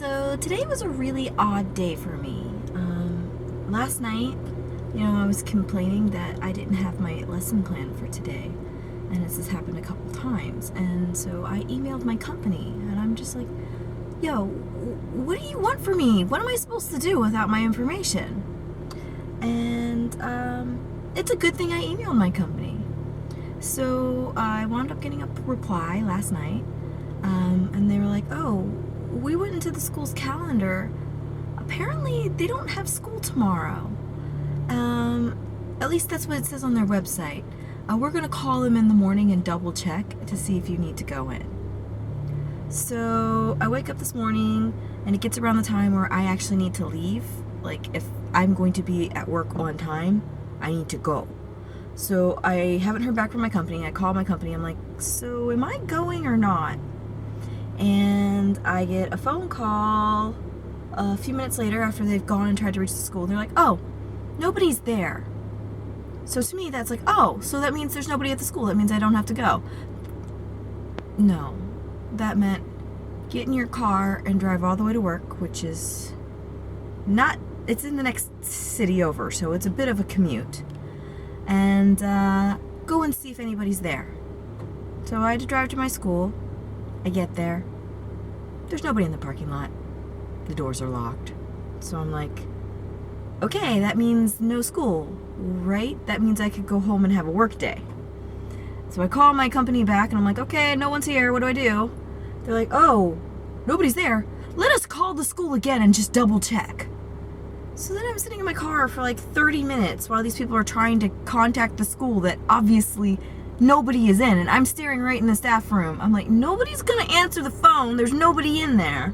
So today was a really odd day for me. Last night, I was complaining that I didn't have my lesson plan for today. And this has happened a couple times. And so I emailed my company and I'm just like, yo, what do you want from me? What am I supposed to do without my information? And it's a good thing I emailed my company. So I wound up getting a reply last night. And they were like, oh, we went into the school's calendar. Apparently they don't have school tomorrow. At least that's what it says on their website. We're going to call them in the morning and double check to see if you need to go in. So I wake up this morning and it gets around the time where I actually need to leave. Like if I'm going to be at work on time, I need to go. So I haven't heard back from my company. I call my company. I'm like, so am I going or not? And I get a phone call a few minutes later after they've gone and tried to reach the school. They're like, oh, nobody's there. So to me, that's like, oh, so that means there's nobody at the school. That means I don't have to go. No, that meant get in your car and drive all the way to work, which is not, it's in the next city over, so it's a bit of a commute. And go and see if anybody's there. So I had to drive to my school. I get there. There's nobody in the parking lot. The doors are locked. So I'm like, okay, that means no school, right? That means I could go home and have a work day. So I call my company back and I'm like, okay, no one's here. What do I do? They're like, oh, nobody's there. Let us call the school again and just double check. So then I'm sitting in my car for like 30 minutes while these people are trying to contact the school that obviously nobody is in. And I'm staring right in the staff room. I'm like, nobody's going to answer the phone. There's nobody in there.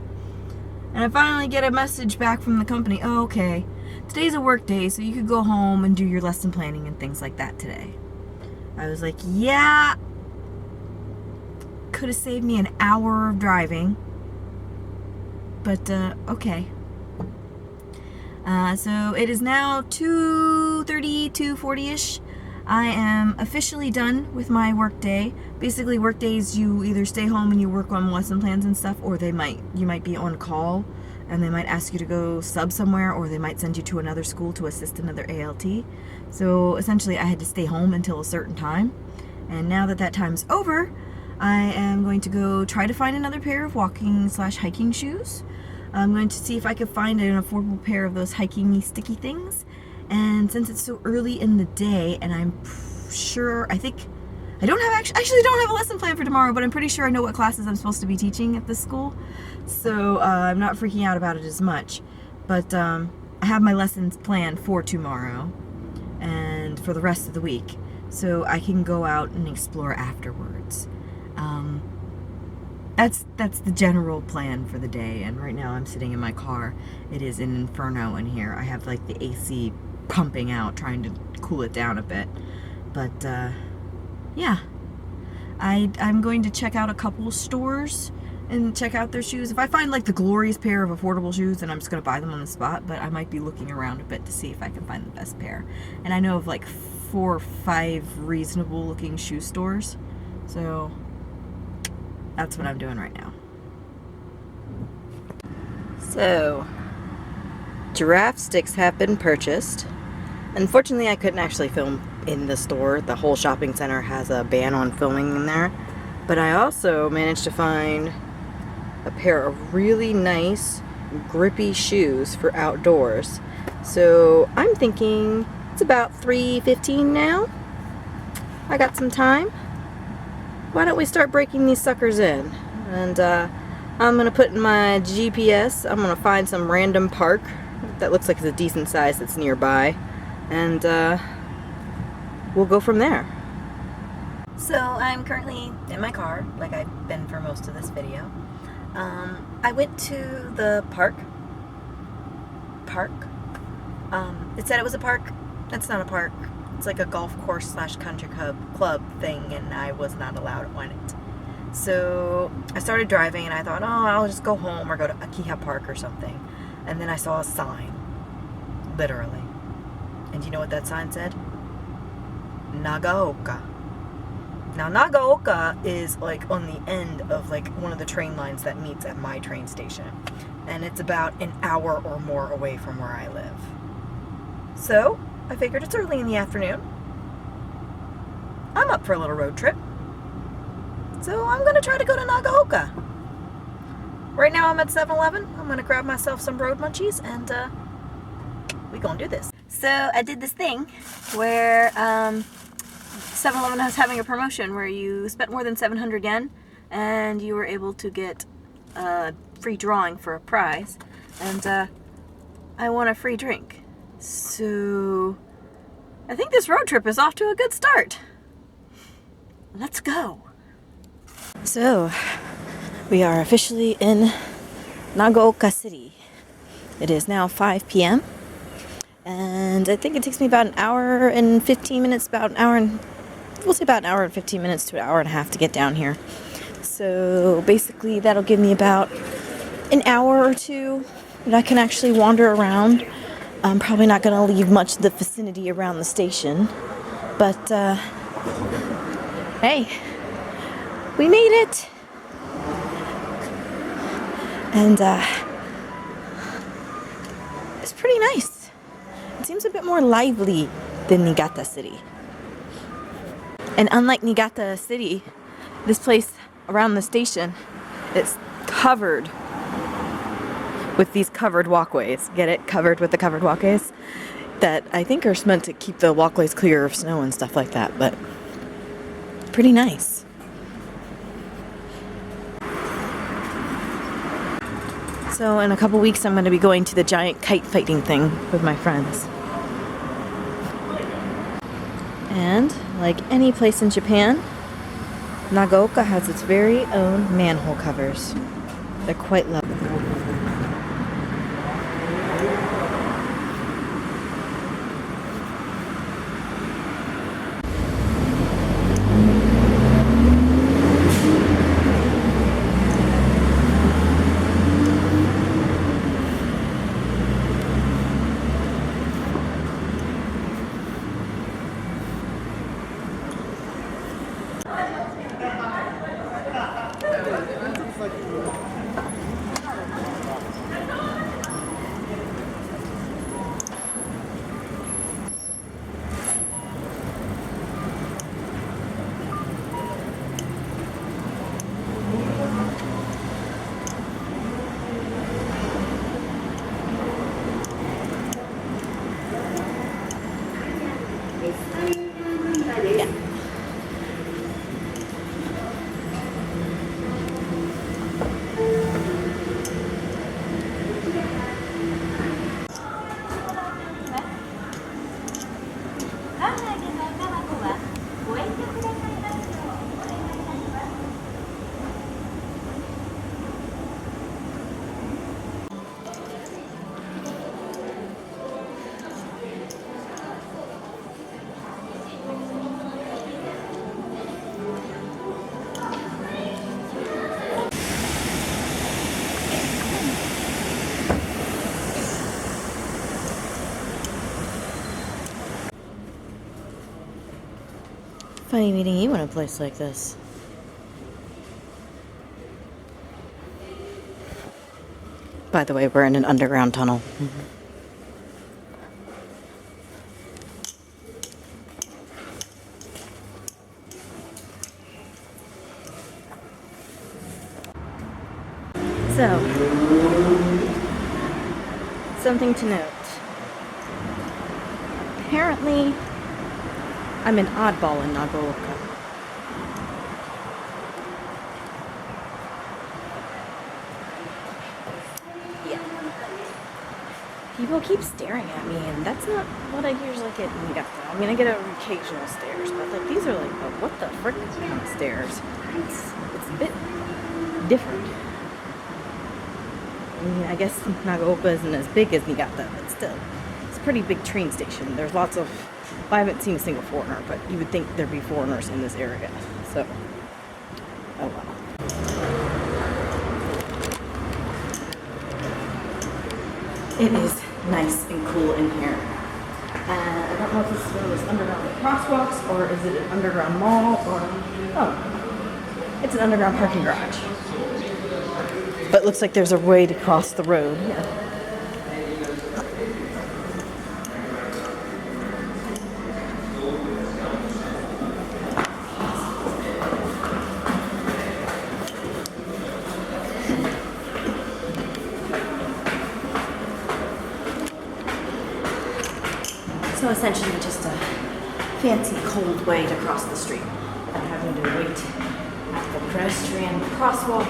And I finally get a message back from the company. Oh, okay. Today's a work day, so you could go home and do your lesson planning and things like that today. I was like, yeah. Could have saved me an hour of driving. But, okay. So it is now 2:30, 2:40-ish. I am officially done with my work day. Basically, work days, you either stay home and you work on lesson plans and stuff, or you might be on call and they might ask you to go sub somewhere, or they might send you to another school to assist another ALT. So essentially, I had to stay home until a certain time. And now that time's over, I am going to go try to find another pair of walking/hiking shoes. I'm going to see if I can find an affordable pair of those hiking sticky things. And since it's so early in the day, and I'm sure, I don't have a lesson plan for tomorrow, but I'm pretty sure I know what classes I'm supposed to be teaching at this school. So I'm not freaking out about it as much. But I have my lessons planned for tomorrow and for the rest of the week. So I can go out and explore afterwards. That's the general plan for the day. And right now I'm sitting in my car. It is an inferno in here. I have like the AC pumping out, trying to cool it down a bit. But yeah, I'm going to check out a couple stores and check out their shoes. If I find like the glorious pair of affordable shoes, then I'm just going to buy them on the spot. But I might be looking around a bit to see if I can find the best pair. And I know of like 4 or 5 reasonable looking shoe stores. So that's what I'm doing right now. So, giraffe sticks have been purchased. Unfortunately, I couldn't actually film in the store. The whole shopping center has a ban on filming in there. But I also managed to find a pair of really nice, grippy shoes for outdoors. So, I'm thinking it's about 3:15 now. I got some time. Why don't we start breaking these suckers in? And I'm going to put in my GPS. I'm going to find some random park that looks like it's a decent size that's nearby. And we'll go from there. So I'm currently in my car, like I've been for most of this video. I went to the park. It said it was a park. It's not a park. It's like a golf course / country club thing, and I was not allowed on it. So I started driving, and I thought, oh, I'll just go home or go to Akiha Park or something. And then I saw a sign, literally. And do you know what that sign said? Nagaoka. Now Nagaoka is like on the end of like one of the train lines that meets at my train station. And it's about an hour or more away from where I live. So I figured it's early in the afternoon. I'm up for a little road trip. So I'm gonna try to go to Nagaoka. Right now I'm at 7-Eleven. I'm gonna grab myself some road munchies and we gonna do this. So I did this thing where 7-Eleven was having a promotion where you spent more than 700 yen and you were able to get a free drawing for a prize. And I won a free drink. So I think this road trip is off to a good start. Let's go. So we are officially in Nagaoka City. It is now 5 p.m. and I think it takes me about an hour and 15 minutes, we'll say about an hour and 15 minutes to an hour and a half to get down here. So basically that'll give me about an hour or two that I can actually wander around. I'm probably not going to leave much of the vicinity around the station, but hey, we made it! And it's pretty nice. It seems a bit more lively than Niigata City. And unlike Niigata City, this place around the station, it's covered with these covered walkways. Get it? Covered with the covered walkways that I think are meant to keep the walkways clear of snow and stuff like that, but pretty nice. So in a couple weeks I'm going to be going to the giant kite fighting thing with my friends. And like any place in Japan, Nagaoka has its very own manhole covers. They're quite lovely. Funny meeting you in a place like this. By the way, we're in an underground tunnel. So, something to note. Apparently, I'm an oddball in Nagaoka. Yeah. People keep staring at me, and that's not what I usually get in Niigata. I mean, I get occasional stares, but like these are like, oh, what the frick kind of stares? It's a bit different. I mean, I guess Nagaoka isn't as big as Niigata, but still, it's a pretty big train station. There's lots of, I haven't seen a single foreigner, but you would think there'd be foreigners in this area, so, oh well. It is nice and cool in here. I don't know if this is one of those underground crosswalks, or is it an underground mall, or Oh, it's an underground parking garage. But it looks like there's a way to cross the road here. So essentially just a fancy cold way to cross the street. Having to wait at the pedestrian crosswalk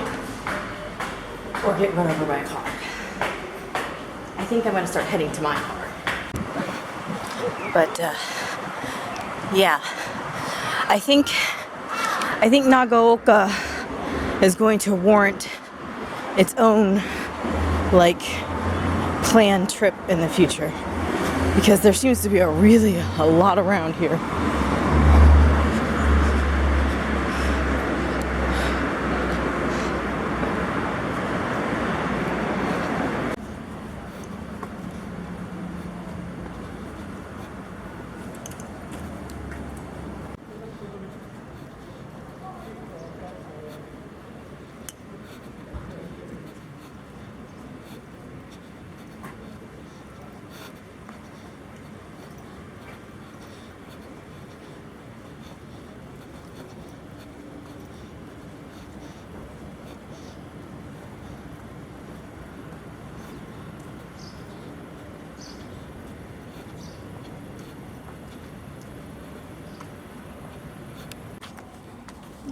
or get run over by a car. I think I'm gonna start heading to my car. But yeah, I think Nagaoka is going to warrant its own like planned trip in the future. Because there seems to be a lot around here.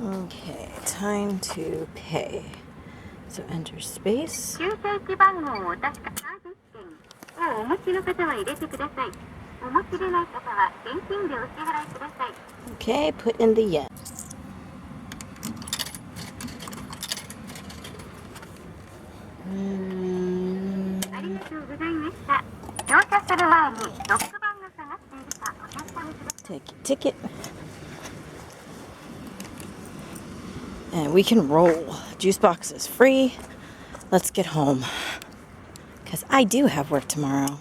Okay, time to pay. So enter space. Okay, put in the yen. Take your ticket. And we can roll. Juice box is free. Let's get home. Because I do have work tomorrow.